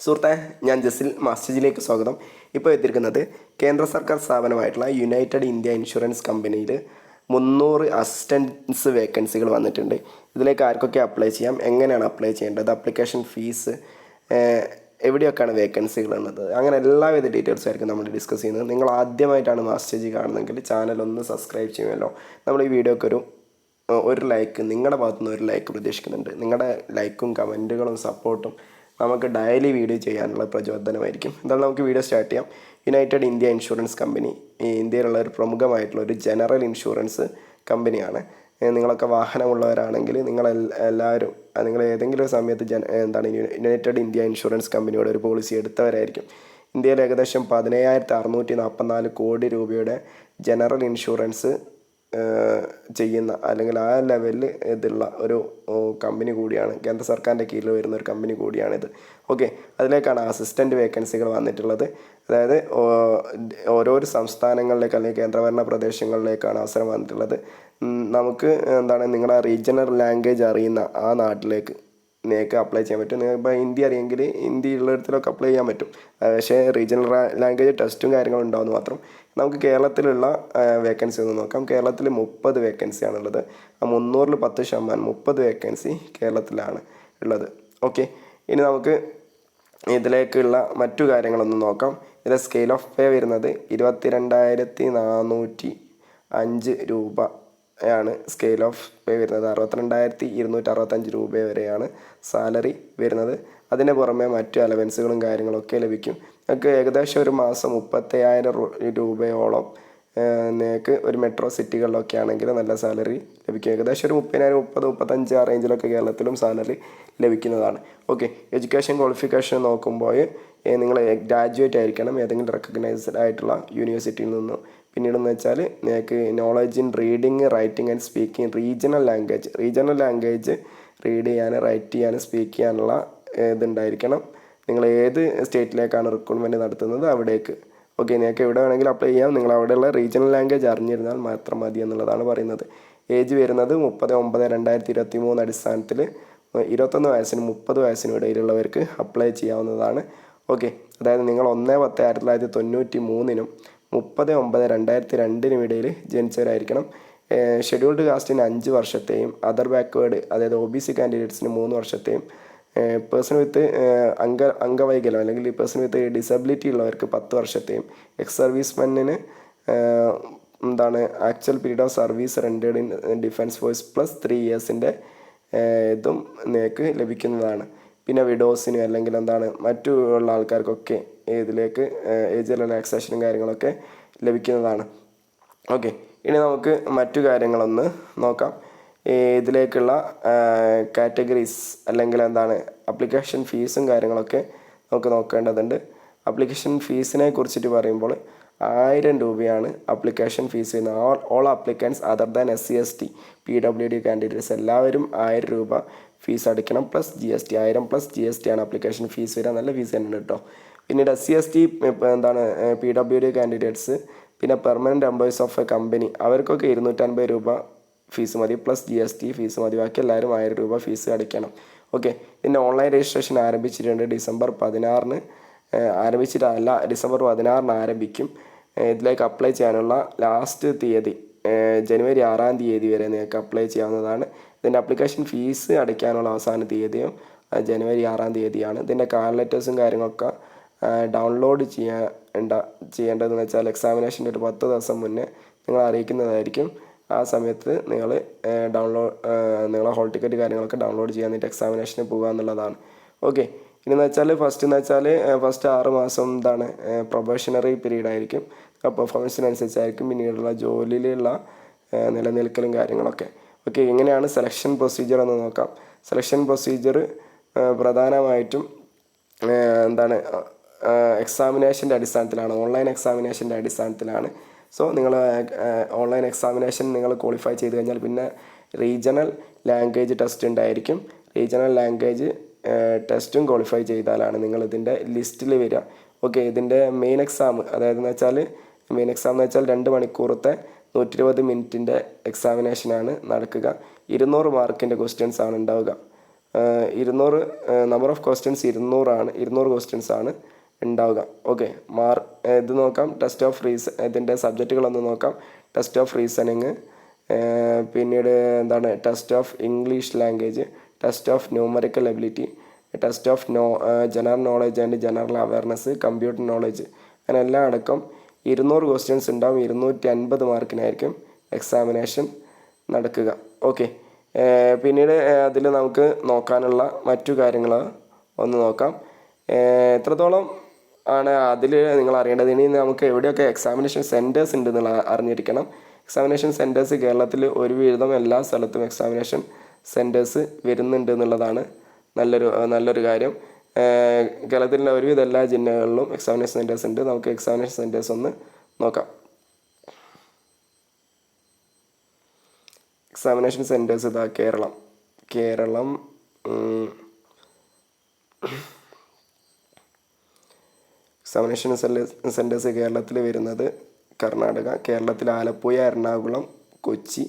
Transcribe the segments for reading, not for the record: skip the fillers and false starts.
സുഹൃത്തെ, ഞാൻ ജസിൽ മാസ്റ്റേജിലേക്ക് സ്വാഗതം. ഇപ്പോൾ എത്തിയിരിക്കുന്നത് കേന്ദ്ര സർക്കാർ സ്ഥാപനമായിട്ടുള്ള യുണൈറ്റഡ് ഇന്ത്യ ഇൻഷുറൻസ് കമ്പനിയിൽ 300 അസിസ്റ്റൻസ് വേക്കൻസികൾ വന്നിട്ടുണ്ട്. ഇതിലേക്ക് ആർക്കൊക്കെ അപ്ലൈ ചെയ്യാം, എങ്ങനെയാണ് അപ്ലൈ ചെയ്യേണ്ടത്, അപ്ലിക്കേഷൻ ഫീസ്, എവിടെയൊക്കെയാണ് വേക്കൻസികൾ ഉള്ളത്, അങ്ങനെ എല്ലാവിധ ഡീറ്റെയിൽസ് ആയിരിക്കും നമ്മൾ ഡിസ്കസ് ചെയ്യുന്നത്. നിങ്ങൾ ആദ്യമായിട്ടാണ് മാസ്റ്റേജ് കാണുന്നതെങ്കിൽ ചാനൽ ഒന്ന് സബ്സ്ക്രൈബ് ചെയ്യുമല്ലോ. നമ്മൾ ഈ വീഡിയോക്ക് ഒരു ലൈക്ക്, നിങ്ങളുടെ ഭാഗത്തുനിന്ന് ഒരു ലൈക്ക് പ്രതീക്ഷിക്കുന്നുണ്ട്. നിങ്ങളുടെ ലൈക്കും കമൻറ്റുകളും സപ്പോർട്ടും നമുക്ക് ഡെയിലി വീഡിയോ ചെയ്യാനുള്ള പ്രചോദനമായിരിക്കും. എന്തായാലും നമുക്ക് വീഡിയോ സ്റ്റാർട്ട് ചെയ്യാം. യുണൈറ്റഡ് ഇന്ത്യ ഇൻഷുറൻസ് കമ്പനി ഇന്ത്യയിലുള്ള ഒരു പ്രമുഖമായിട്ടുള്ള ഒരു ജനറൽ ഇൻഷുറൻസ് കമ്പനിയാണ്. നിങ്ങളൊക്കെ വാഹനമുള്ളവരാണെങ്കിൽ എല്ലാവരും നിങ്ങൾ ഏതെങ്കിലും ഒരു സമയത്ത് യുണൈറ്റഡ് ഇന്ത്യ ഇൻഷുറൻസ് കമ്പനിയുടെ ഒരു പോളിസി എടുത്തവരായിരിക്കും. ഇന്ത്യയിൽ ഏകദേശം 17,644 കോടി രൂപയുടെ ജനറൽ ഇൻഷുറൻസ് ചെയ്യുന്ന അല്ലെങ്കിൽ ആ ലെവലിൽ ഇതുള്ള ഒരു കമ്പനി കൂടിയാണ്. കേന്ദ്ര സർക്കാരിൻ്റെ കീഴിൽ വരുന്ന ഒരു കമ്പനി കൂടിയാണിത്. ഓക്കെ, അതിലേക്കാണ് അസിസ്റ്റൻറ്റ് വേക്കൻസികൾ വന്നിട്ടുള്ളത്. അതായത് ഓരോരോ സംസ്ഥാനങ്ങളിലേക്ക് അല്ലെങ്കിൽ കേന്ദ്രഭരണ പ്രദേശങ്ങളിലേക്കാണ് അവസരം വന്നിട്ടുള്ളത്. നമുക്ക് നിങ്ങളുടെ റീജിയണൽ ലാംഗ്വേജ് അറിയുന്ന ആ നാട്ടിലേക്ക് നിങ്ങൾക്ക് അപ്ലൈ ചെയ്യാൻ പറ്റും. ഇപ്പോൾ ഹിന്ദി അറിയെങ്കിൽ ഹിന്ദി ഉള്ളിടത്തിലൊക്കെ അപ്ലൈ ചെയ്യാൻ പറ്റും. പക്ഷേ റീജിയണൽ ലാംഗ്വേജ് ടെസ്റ്റും കാര്യങ്ങളും ഉണ്ടാവുമെന്ന് മാത്രം. നമുക്ക് കേരളത്തിലുള്ള വേക്കൻസി ഒന്ന് നോക്കാം. കേരളത്തിൽ 30 വേക്കൻസിയാണുള്ളത്. ആ 300-ൽ 10%, 30 വേക്കൻസി കേരളത്തിലാണ് ഉള്ളത്. ഓക്കെ, ഇനി നമുക്ക് ഇതിലേക്കുള്ള മറ്റു കാര്യങ്ങളൊന്ന് നോക്കാം. ഇതിലെ സ്കെയിൽ ഓഫ് പേ വരുന്നത് 22,405 രൂപ ആണ് സ്കെയിൽ ഓഫ് പേ വരുന്നത്. 62,265 രൂപ വരെയാണ് സാലറി വരുന്നത്. അതിന് പുറമെ മറ്റു അലവൻസുകളും കാര്യങ്ങളൊക്കെ ലഭിക്കും. നിങ്ങൾക്ക് ഏകദേശം ഒരു മാസം 35,000 രൂപയോളം നിങ്ങൾക്ക് ഒരു മെട്രോ സിറ്റികളിലൊക്കെ ആണെങ്കിൽ നല്ല സാലറി ലഭിക്കും. ഏകദേശം ഒരു 30,000, 30, 35 ആ റേഞ്ചിലൊക്കെ കേരളത്തിലും സാലറി ലഭിക്കുന്നതാണ്. ഓക്കെ, എഡ്യൂക്കേഷൻ ക്വാളിഫിക്കേഷൻ നോക്കുമ്പോൾ നിങ്ങൾ ഗ്രാജുവേറ്റ് ആയിരിക്കണം ഏതെങ്കിലും റെക്കഗ്നൈസ്ഡ് ആയിട്ടുള്ള യൂണിവേഴ്സിറ്റിയിൽ നിന്നും. പിന്നീടെന്ന് വെച്ചാൽ നിങ്ങൾക്ക് knowledge in reading, writing and speaking regional language read ചെയ്യാൻ, റൈറ്റ് ചെയ്യാൻ, സ്പീക്ക് ചെയ്യാനുള്ള ഇതുണ്ടായിരിക്കണം. നിങ്ങൾ ഏത് സ്റ്റേറ്റിലേക്കാണ് റിക്രൂട്ട്മെൻറ്റ് നടത്തുന്നത് അവിടേക്ക്. ഓക്കെ, നിങ്ങൾക്ക് എവിടെ വേണമെങ്കിലും അപ്ലൈ ചെയ്യാം. നിങ്ങൾ അവിടെയുള്ള റീജിയണൽ ലാംഗ്വേജ് അറിഞ്ഞിരുന്നാൽ മാത്രം മതി എന്നുള്ളതാണ് പറയുന്നത്. ഏജ് വരുന്നത് 30/9/2023 അടിസ്ഥാനത്തിൽ 21 വയസ്സിനും 30 വയസ്സിനും ഇടയിലുള്ളവർക്ക് അപ്ലൈ ചെയ്യാവുന്നതാണ്. ഓക്കെ, അതായത് നിങ്ങൾ 1/10/1993 30/9/2002 ഇടയിൽ ജനിച്ചവരായിരിക്കണം. ഷെഡ്യൂൾഡ് കാസ്റ്റിന് 5 വർഷത്തെയും അതർ ബാക്ക്വേർഡ് അതായത് OBC കാൻഡിഡേറ്റ്സിന് 3 വർഷത്തെയും പേഴ്സൺ വിത്ത് അംഗവൈകല്യം അല്ലെങ്കിൽ പേഴ്സൺ വിത്ത് ഡിസബിലിറ്റി ഉള്ളവർക്ക് 10 വർഷത്തെയും എക്സ് സർവീസ്മെന്നിന് actual period of service rendered in defence force plus 3 ഇയേഴ്സിൻ്റെ ഇതും നിങ്ങൾക്ക് ലഭിക്കുന്നതാണ്. പിന്നെ വിഡോസിന് അല്ലെങ്കിൽ മറ്റു ഉള്ള ആൾക്കാർക്കൊക്കെ ഇതിലേക്ക് ഏജ് റിലാക്സേഷനും കാര്യങ്ങളൊക്കെ ലഭിക്കുന്നതാണ്. ഓക്കെ, ഇനി നമുക്ക് മറ്റു കാര്യങ്ങളൊന്ന് നോക്കാം. ഇതിലേക്കുള്ള കാറ്റഗറീസ് അല്ലെങ്കിൽ അപ്ലിക്കേഷൻ ഫീസും കാര്യങ്ങളൊക്കെ നമുക്ക് നോക്കേണ്ടതുണ്ട്. അപ്ലിക്കേഷൻ ഫീസിനെ കുറിച്ചിട്ട് പറയുമ്പോൾ 1000 രൂപയാണ് അപ്ലിക്കേഷൻ ഫീസ് വരുന്നത്. All applicants other than SC/ST PWD candidates എല്ലാവരും 1000 രൂപ ഫീസ് അടിക്കണം. പ്ലസ് GST 1000 പ്ലസ് GST ആണ് അപ്ലിക്കേഷൻ ഫീസ് വരിക. നല്ല ഫീസ് തന്നെയാണ് കേട്ടോ. പിന്നീട് SC/ST PWD കാൻഡിഡേറ്റ്സ് പിന്നെ permanent employees of A company അവർക്കൊക്കെ 250 രൂപ ഫീസ് മതി. പ്ലസ് GST ഫീസ് മതി. ബാക്കി എല്ലാവരും 1000 രൂപ ഫീസ് അടയ്ക്കണം. ഓക്കെ, ഇതിൻ്റെ ഓൺലൈൻ രജിസ്ട്രേഷൻ ആരംഭിച്ചിട്ടുണ്ട്. ഡിസംബർ 16-ന് ആരംഭിച്ചിട്ടല്ല, ഡിസംബർ 16-ന് ആരംഭിക്കും. ഇതിലേക്ക് അപ്ലൈ ചെയ്യാനുള്ള ലാസ്റ്റ് തീയതി ജനുവരി 6-ാം തീയതി വരെ നിങ്ങൾക്ക് അപ്ലൈ ചെയ്യാവുന്നതാണ്. ഇതിൻ്റെ അപ്ലിക്കേഷൻ ഫീസ് അടയ്ക്കാനുള്ള അവസാന തീയതിയും ജനുവരി 6-ാം തീയതിയാണ്. ഇതിൻ്റെ കാൽ ലെറ്റേഴ്സും കാര്യങ്ങളൊക്കെ ഡൗൺലോഡ് ചെയ്യേണ്ടതെന്ന് വെച്ചാൽ എക്സാമിനേഷൻ്റെ ഒരു 10 ദിവസം മുന്നേ നിങ്ങൾ അറിയിക്കുന്നതായിരിക്കും. ആ സമയത്ത് നിങ്ങൾ നിങ്ങളെ ഹോൾ ടിക്കറ്റ് കാര്യങ്ങളൊക്കെ ഡൗൺലോഡ് ചെയ്യാൻ വേണ്ടിയിട്ട് എക്സാമിനേഷന് പോകുക എന്നുള്ളതാണ്. ഓക്കെ, ഇനിയെന്ന് വെച്ചാൽ ഫസ്റ്റ് 6 മാസം പ്രൊബേഷണറി പീരീഡ് ആയിരിക്കും. പെർഫോമൻസിനനുസരിച്ചായിരിക്കും പിന്നീടുള്ള ജോലിയിലുള്ള നിലനിൽക്കലും കാര്യങ്ങളൊക്കെ. ഓക്കെ, എങ്ങനെയാണ് സെലക്ഷൻ പ്രൊസീജിയർ എന്ന് നോക്കാം. സെലക്ഷൻ പ്രൊസീജിയർ പ്രധാനമായിട്ടും എക്സാമിനേഷൻ്റെ അടിസ്ഥാനത്തിലാണ്, ഓൺലൈൻ എക്സാമിനേഷൻ്റെ അടിസ്ഥാനത്തിലാണ്. സോ നിങ്ങൾ ഓൺലൈൻ എക്സാമിനേഷൻ നിങ്ങൾ ക്വാളിഫൈ ചെയ്ത് കഴിഞ്ഞാൽ പിന്നെ റീജിയണൽ ലാംഗ്വേജ് ടെസ്റ്റ് ഉണ്ടായിരിക്കും. റീജിയണൽ ലാംഗ്വേജ് ടെസ്റ്റും ക്വാളിഫൈ ചെയ്താലാണ് നിങ്ങൾ ഇതിൻ്റെ ലിസ്റ്റിൽ വരിക. ഓക്കെ, ഇതിൻ്റെ മെയിൻ എക്സാം എന്ന് വെച്ചാൽ 2 മണിക്കൂറത്തെ 120 മിനിറ്റിൻ്റെ എക്സാമിനേഷനാണ് നടക്കുക. 200 മാർക്കിൻ്റെ ക്വസ്റ്റ്യൻസ് ആണ് ഉണ്ടാവുക. 200 നമ്പർ ഓഫ് ക്വസ്റ്റ്യൻസ് 200 ക്വസ്റ്റ്യൻസ് ആണ് ഉണ്ടാവുക. ഓക്കെ, ഇത് നോക്കാം. ടെസ്റ്റ് ഓഫ് ഇതിൻ്റെ സബ്ജക്റ്റുകളൊന്ന് നോക്കാം. ടെസ്റ്റ് ഓഫ് റീസണിങ്, പിന്നീട് എന്താണ് test of English language, test of numerical ability, test of general knowledge and general awareness, computer knowledge, അങ്ങനെ എല്ലാം അടക്കം 200 ക്വസ്റ്റ്യൻസ് ഉണ്ടാവും. 250 മാർക്കിനായിരിക്കും എക്സാമിനേഷൻ നടക്കുക. ഓക്കെ, പിന്നീട് അതിൽ നമുക്ക് നോക്കാനുള്ള മറ്റു കാര്യങ്ങൾ ഒന്ന് നോക്കാം. എത്രത്തോളം ആണ് അതിൽ നിങ്ങൾ അറിയേണ്ടത്. ഇനി നമുക്ക് എവിടെയൊക്കെ എക്സാമിനേഷൻ സെൻറ്റേഴ്സ് ഉണ്ട് എന്നുള്ള അറിഞ്ഞിരിക്കണം. എക്സാമിനേഷൻ സെൻറ്റേഴ്സ് കേരളത്തിൽ ഒരുവിധം എല്ലാ സ്ഥലത്തും എക്സാമിനേഷൻ സെൻറ്റേഴ്സ് വരുന്നുണ്ട് എന്നുള്ളതാണ് നല്ലൊരു കാര്യം. കേരളത്തിലെ ഒരുവിധ എല്ലാ ജില്ലകളിലും എക്സാമിനേഷൻ സെൻറ്റേഴ്സ് ഉണ്ട്. നമുക്ക് എക്സാമിനേഷൻ സെൻറ്റേഴ്സ് ഒന്ന് നോക്കാം. എക്സാമിനേഷൻ സെൻറ്റേഴ്സ് ഇതാ കേരളം എക്സാമിനേഷൻ സെൻറ്റേഴ്സ് കേരളത്തിൽ വരുന്നത് കർണാടക, കേരളത്തിൽ ആലപ്പുഴ, എറണാകുളം, കൊച്ചി,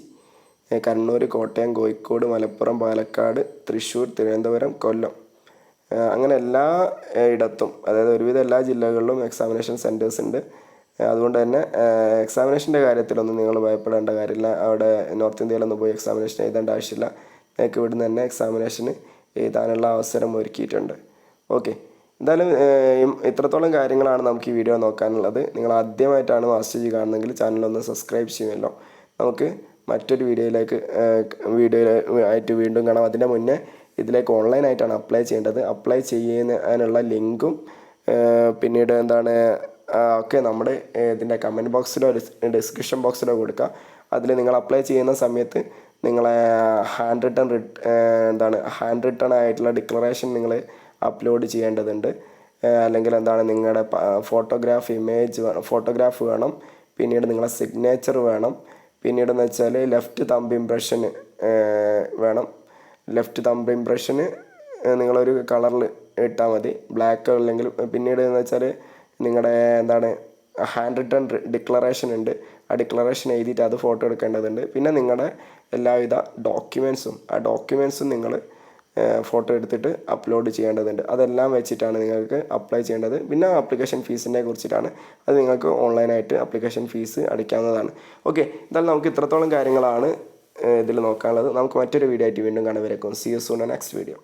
കണ്ണൂർ, കോട്ടയം, കോഴിക്കോട്, മലപ്പുറം, പാലക്കാട്, തൃശ്ശൂർ, തിരുവനന്തപുരം, കൊല്ലം, അങ്ങനെ എല്ലാ ഇടത്തും, അതായത് ഒരുവിധ എല്ലാ ജില്ലകളിലും എക്സാമിനേഷൻ സെൻറ്റേഴ്സ് ഉണ്ട്. അതുകൊണ്ട് തന്നെ എക്സാമിനേഷൻ്റെ കാര്യത്തിലൊന്നും നിങ്ങൾ ഭയപ്പെടേണ്ട കാര്യമില്ല. അവിടെ നോർത്ത് ഇന്ത്യയിലൊന്നും പോയി എക്സാമിനേഷൻ എഴുതേണ്ട ആവശ്യമില്ല. നിങ്ങൾക്ക് ഇവിടുന്ന് തന്നെ എക്സാമിനേഷന് എഴുതാനുള്ള അവസരം ഒരുക്കിയിട്ടുണ്ട്. ഓക്കെ, എന്തായാലും ഇത്രത്തോളം കാര്യങ്ങളാണ് നമുക്ക് ഈ വീഡിയോ നോക്കാനുള്ളത്. നിങ്ങൾ ആദ്യമായിട്ടാണ് മാസ്റ്റർ ജി കാണുന്നതെങ്കിൽ ചാനലൊന്ന് സബ്സ്ക്രൈബ് ചെയ്യുമല്ലോ. നമുക്ക് മറ്റൊരു വീഡിയോ ആയിട്ട് വീണ്ടും കാണാം. അതിൻ്റെ മുന്നേ ഇതിലേക്ക് ഓൺലൈനായിട്ടാണ് അപ്ലൈ ചെയ്യേണ്ടത്. അപ്ലൈ ചെയ്യാനുള്ള ലിങ്കും പിന്നീട് എന്താണ് ഒക്കെ നമ്മുടെ ഇതിൻ്റെ കമൻറ്റ് ബോക്സിലോ ഡിസ്ക്രിപ്ഷൻ ബോക്സിലോ കൊടുക്കുക. അതിൽ നിങ്ങൾ അപ്ലൈ ചെയ്യുന്ന സമയത്ത് നിങ്ങളെ ഹാൻഡ് റിട്ടൺ ആയിട്ടുള്ള ഡിക്ലറേഷൻ നിങ്ങൾ അപ്ലോഡ് ചെയ്യേണ്ടതുണ്ട്. അല്ലെങ്കിൽ നിങ്ങളുടെ ഫോട്ടോഗ്രാഫ് വേണം. പിന്നീട് നിങ്ങളെ സിഗ്നേച്ചർ വേണം. പിന്നീടെന്ന് വെച്ചാൽ ലെഫ്റ്റ് തമ്പ് ഇംപ്രഷൻ വേണം. ലെഫ്റ്റ് തമ്പ് ഇംപ്രഷന് നിങ്ങളൊരു കളറിൽ ഇട്ടാൽ മതി, ബ്ലാക്ക് അല്ലെങ്കിൽ. പിന്നീട് എന്ന് വെച്ചാൽ നിങ്ങളുടെ ഹാൻഡ് റിട്ടൺ ഡിക്ലറേഷൻ ഉണ്ട്. ആ ഡിക്ലറേഷൻ എഴുതിയിട്ട് അത് ഫോട്ടോ എടുക്കേണ്ടതുണ്ട്. പിന്നെ നിങ്ങളുടെ എല്ലാവിധ ഡോക്യുമെൻസും നിങ്ങൾ ഫോട്ടോ എടുത്തിട്ട് അപ്ലോഡ് ചെയ്യേണ്ടതുണ്ട്. അതെല്ലാം വെച്ചിട്ടാണ് നിങ്ങൾക്ക് അപ്ലൈ ചെയ്യേണ്ടത്. പിന്നെ ആപ്ലിക്കേഷൻ ഫീസിനെ കുറിച്ചിട്ടാണ്. അത് നിങ്ങൾക്ക് ഓൺലൈനായിട്ട് ആപ്ലിക്കേഷൻ ഫീസ് അടിക്കാവുന്നതാണ്. ഓക്കെ, എന്തായാലും നമുക്ക് ഇത്രത്തോളം കാര്യങ്ങളാണ് ഇതിൽ നോക്കാനുള്ളത്. നമുക്ക് മറ്റൊരു വീഡിയോ ആയിട്ട് വീണ്ടും കാണുവരേക്കും. See you soon next video.